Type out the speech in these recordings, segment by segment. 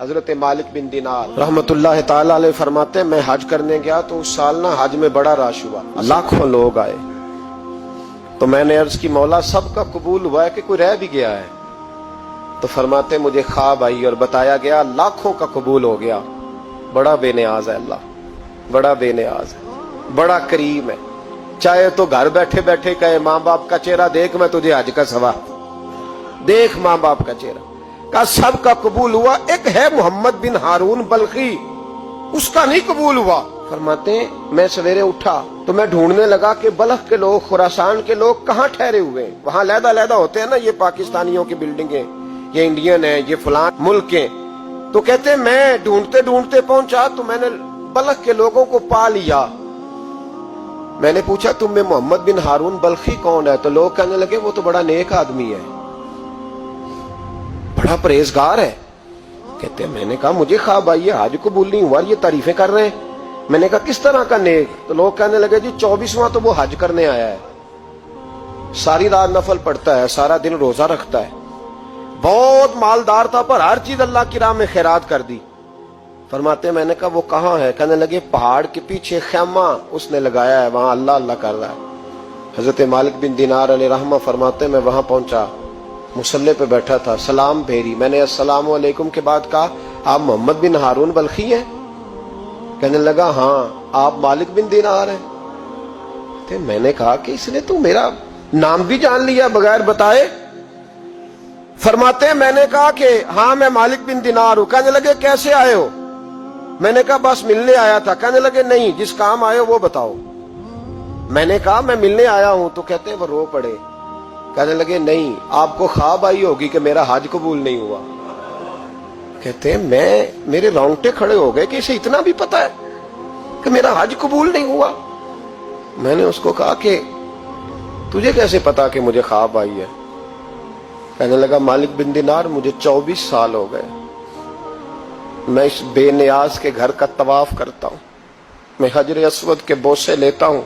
حضرت مالک بن دینار رحمتullah تعالی علیہ فرماتے ہیں میں حج کرنے گیا تو اس سال نا حج میں بڑا رش ہوا، لاکھوں لوگ آئے، تو میں نے عرض کی مولا سب کا قبول ہوا ہے کہ کوئی رہ بھی گیا ہے؟ تو فرماتے مجھے خواب آئی اور بتایا گیا لاکھوں کا قبول ہو گیا۔ بڑا بے نیاز ہے اللہ، بڑا بے نیاز ہے، بڑا کریم ہے، چاہے تو گھر بیٹھے بیٹھے کہے ماں باپ کا چہرہ دیکھ میں تجھے حج کا ثواب، دیکھ ماں باپ کا چہرہ، کا سب کا قبول ہوا، ایک ہے محمد بن ہارون بلخی اس کا نہیں قبول ہوا۔ فرماتے ہیں میں سویرے اٹھا تو میں ڈھونڈنے لگا کہ بلخ کے لوگ، خراسان کے لوگ کہاں ٹھہرے ہوئے ہیں، وہاں علیحدہ علیحدہ ہوتے ہیں نا، یہ پاکستانیوں کی بلڈنگیں، یہ انڈین ہیں، یہ فلان ملک ہیں، تو کہتے ہیں میں ڈھونڈتے ڈھونڈتے پہنچا تو میں نے بلخ کے لوگوں کو پا لیا۔ میں نے پوچھا تم میں محمد بن ہارون بلخی کون ہے؟ تو لوگ کہنے لگے وہ تو بڑا نیک آدمی ہے، بڑا پرہیزگار ہے۔ کہتے ہیں میں نے کہا مجھے خواب آئی ہے حج قبول نہیں ہوا، یہ تعریفیں کر رہے ہیں۔ میں نے کہا کس طرح کا نیک؟ تو لوگ کہنے لگے جی 24واں تو وہ حج کرنے آیا ہے، ساری رات نفل پڑھتا ہے، سارا دن روزہ رکھتا ہے، بہت مالدار تھا پر ہر چیز اللہ کی راہ میں خیرات کر دی۔ فرماتے ہیں میں نے کہا وہ کہاں ہے؟ کہنے لگے پہاڑ کے پیچھے خیمہ اس نے لگایا ہے، وہاں اللہ اللہ کر رہا ہے۔ حضرت مالک بن دینار علیہ رحمہ فرماتے ہیں میں وہاں پہنچا، مصلی پہ بیٹھا تھا، سلام پھیری، میں نے السلام علیکم کے بعد کہا آپ محمد بن ہارون بلخی ہیں؟ کہنے لگا ہاں۔ آپ مالک بن دینار ہیں؟ تو میں نے کہا کہ اس نے تو میرا نام بھی جان لیا بغیر بتائے۔ فرماتے ہیں میں نے کہا کہ ہاں میں مالک بن دینار ہوں۔ کہنے لگے کیسے آئے ہو؟ میں نے کہا بس ملنے آیا تھا۔ کہنے لگے نہیں جس کام آئے ہو وہ بتاؤ۔ میں نے کہا میں ملنے آیا ہوں، تو کہتے ہیں وہ رو پڑے، کہنے لگے نہیں آپ کو خواب آئی ہوگی کہ میرا حج قبول نہیں ہوا۔ کہتے ہیں میرے رونگٹے کھڑے ہو گئے کہ اسے اتنا بھی پتا ہے کہ میرا حج قبول نہیں ہوا۔ میں نے اس کو کہا کہ تجھے کیسے پتا کہ مجھے خواب آئی ہے؟ کہنے لگا مالک بن دینار مجھے 24 سال ہو گئے، میں اس بے نیاز کے گھر کا طواف کرتا ہوں، میں حجر اسود کے بوسے لیتا ہوں،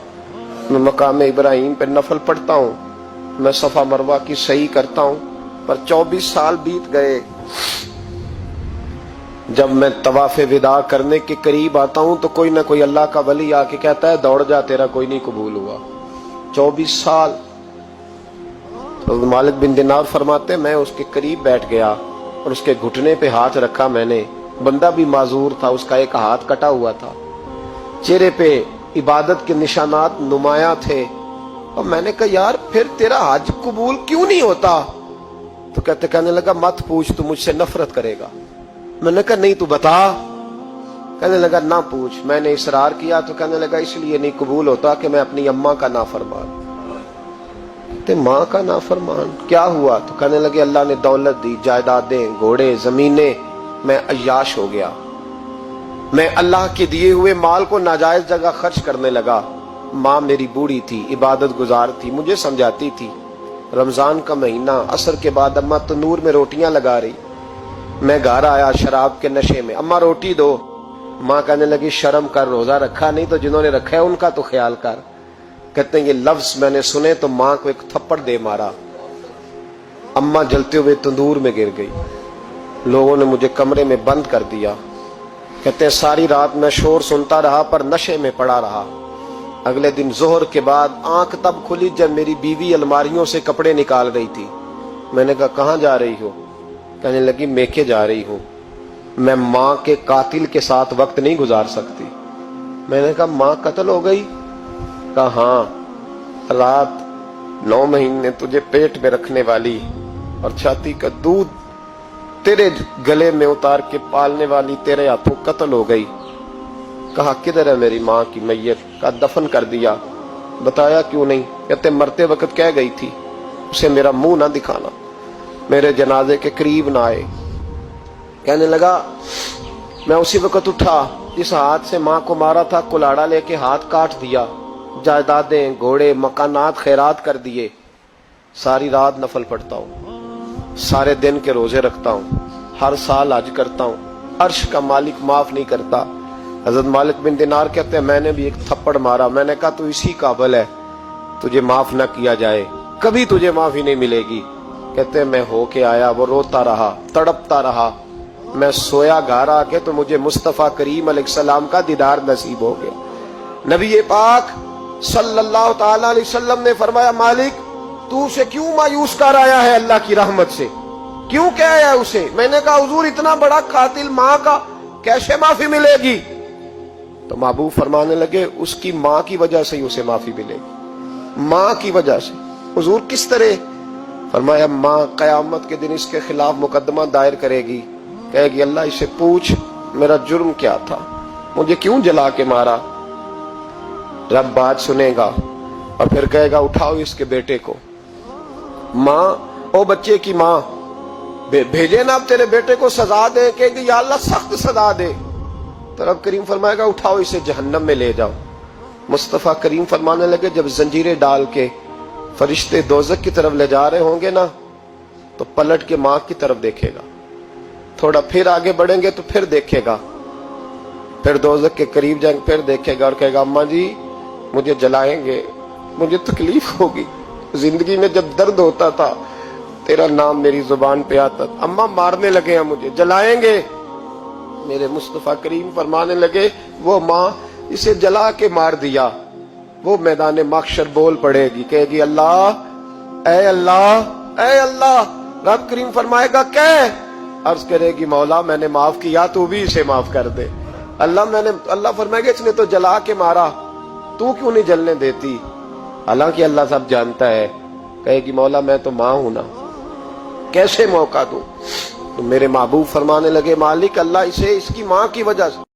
میں مقام ابراہیم پہ نفل پڑھتا ہوں، میں صفا مروہ کی سعی کرتا ہوں، پر 24 سال بیت گئے۔ جب میں طواف وداع کرنے کے قریب آتا ہوں تو کوئی نہ کوئی اللہ کا ولی آ کے کہتا ہے دوڑ جا تیرا کوئی نہیں قبول ہوا۔ 24 سال۔ تو مالک بن دینار فرماتے میں اس کے قریب بیٹھ گیا اور اس کے گھٹنے پہ ہاتھ رکھا، میں نے، بندہ بھی معذور تھا، اس کا ایک ہاتھ کٹا ہوا تھا، چہرے پہ عبادت کے نشانات نمایاں تھے، اور میں نے کہا یار پھر تیرا حج قبول کیوں نہیں ہوتا؟ تو کہنے لگا مت پوچھ تو مجھ سے نفرت کرے گا۔ میں نے کہا نہیں تو بتا۔ کہنے لگا نہ پوچھ۔ میں نے اصرار کیا تو کہنے لگا اس لیے نہیں قبول ہوتا کہ میں اپنی اماں کا نافرمان۔ تے ماں کا نافرمان کیا ہوا؟ تو کہنے لگے اللہ نے دولت دی، جائیدادیں، گھوڑے، زمینیں، میں عیاش ہو گیا، میں اللہ کے دیے ہوئے مال کو ناجائز جگہ خرچ کرنے لگا۔ ماں میری بوڑھی تھی، عبادت گزار تھی، مجھے سمجھاتی تھی۔ رمضان کا مہینہ، عصر کے بعد اماں تنور میں روٹیاں لگا رہی، میں گھر آیا شراب کے نشے میں، اماں روٹی دو۔ ماں کہنے لگی شرم کر، روزہ رکھا نہیں تو جنہوں نے رکھا ہے ان کا تو خیال کر۔ کہتے ہیں یہ لفظ میں نے سنے تو ماں کو ایک تھپڑ دے مارا، اماں جلتے ہوئے تندور میں گر گئی، لوگوں نے مجھے کمرے میں بند کر دیا۔ کہتے ہیں ساری رات میں شور سنتا رہا پر نشے میں پڑا رہا۔ اگلے دن ظہر کے بعد آنکھ تب کھلی جب میری بیوی الماریوں سے کپڑے نکال رہی تھی۔ میں نے کہا کہاں جا رہی ہو؟ کہنے لگی میکے جا رہی ہوں، میں ماں کے قاتل کے ساتھ وقت نہیں گزار سکتی۔ میں نے کہا ماں قتل ہو گئی؟ کہا ہاں، رات 9 مہینے تجھے پیٹ میں رکھنے والی اور چھاتی کا دودھ تیرے گلے میں اتار کے پالنے والی تیرے ہاتھوں قتل ہو گئی۔ کہا کدھر ہے میری ماں کی میت؟ کا دفن کر دیا۔ بتایا کیوں نہیں؟ کہتے مرتے وقت کہہ گئی تھی اسے میرا منہ نہ دکھانا، میرے جنازے کے قریب نہ آئے۔ کہنے لگا میں اسی وقت اٹھا جس ہاتھ سے ماں کو مارا تھا، کلاڑا لے کے ہاتھ کاٹ دیا، جائیدادیں، گھوڑے، مکانات خیرات کر دیے۔ ساری رات نفل پڑھتا ہوں، سارے دن کے روزے رکھتا ہوں، ہر سال حج کرتا ہوں، عرش کا مالک معاف نہیں کرتا۔ حضرت مالک بن دینار کہتے ہیں میں نے بھی ایک تھپڑ مارا، میں نے کہا تو اسی قابل ہے تجھے معاف نہ کیا جائے، کبھی تجھے معافی نہیں ملے گی۔ کہتے ہیں میں ہو کے آیا، وہ روتا رہا، تڑپتا رہا، میں سویا گھر آ کے تو مجھے مصطفیٰ کریم علیہ السلام کا دیدار نصیب ہو گیا. نبی پاک صلی اللہ تعالی علیہ وسلم نے فرمایا مالک تو اسے کیوں مایوس کر آیا ہے اللہ کی رحمت سے, کیوں کہہ آیا اسے؟ میں نے کہا حضور اتنا بڑا قاتل ماں کا کیسے معافی ملے گی؟ تو محبوب فرمانے لگے اس کی ماں کی وجہ سے ہی اسے معافی ملے گی, ماں کی وجہ سے. حضور کس طرح؟ فرمایا ماں قیامت کے دن اس کے خلاف مقدمہ دائر کرے گی, کہے گی اللہ اسے پوچھ میرا جرم کیا تھا, مجھے کیوں جلا کے مارا؟ رب بات سنے گا اور پھر کہے گا اٹھاؤ اس کے بیٹے کو. ماں او بچے کی ماں بھیجے نا اب تیرے بیٹے کو سزا دے, کہے گی یا اللہ سخت سزا دے. تو رب کریم فرمائے گا اٹھاؤ اسے جہنم میں لے جاؤ. مصطفیٰ کریم فرمانے لگے جب زنجیریں ڈال کے فرشتے دوزخ کی طرف لے جا رہے ہوں گے نا تو پلٹ کے ماں کی طرف دیکھے گا, تھوڑا پھر آگے بڑھیں گے تو پھر دیکھے گا, پھر دوزخ کے قریب جائیں گے پھر دیکھے گا اور کہے گا اماں جی مجھے جلائیں گے, مجھے تکلیف ہوگی, زندگی میں جب درد ہوتا تھا تیرا نام میری زبان پہ آتا تھا, اماں مارنے لگے ہیں مجھے, جلائیں گے. میرے مصطفیٰ کریم فرمانے لگے وہ ماں اسے جلا کے مار دیا وہ میدان محشر بول پڑے گی, کہے گی اللہ اے اللہ اے اللہ. رب کریم فرمائے گا عرض کرے گی مولا میں نے معاف کیا تو بھی اسے معاف کر دے. اللہ فرمائے گا اس نے تو جلا کے مارا تو کیوں نہیں جلنے دیتی؟ حالانکہ اللہ سب جانتا ہے. کہے گی مولا میں تو ماں ہوں نا, کیسے موقع دوں؟ تو میرے محبوب فرمانے لگے مالک اللہ اسے اس کی ماں کی وجہ سے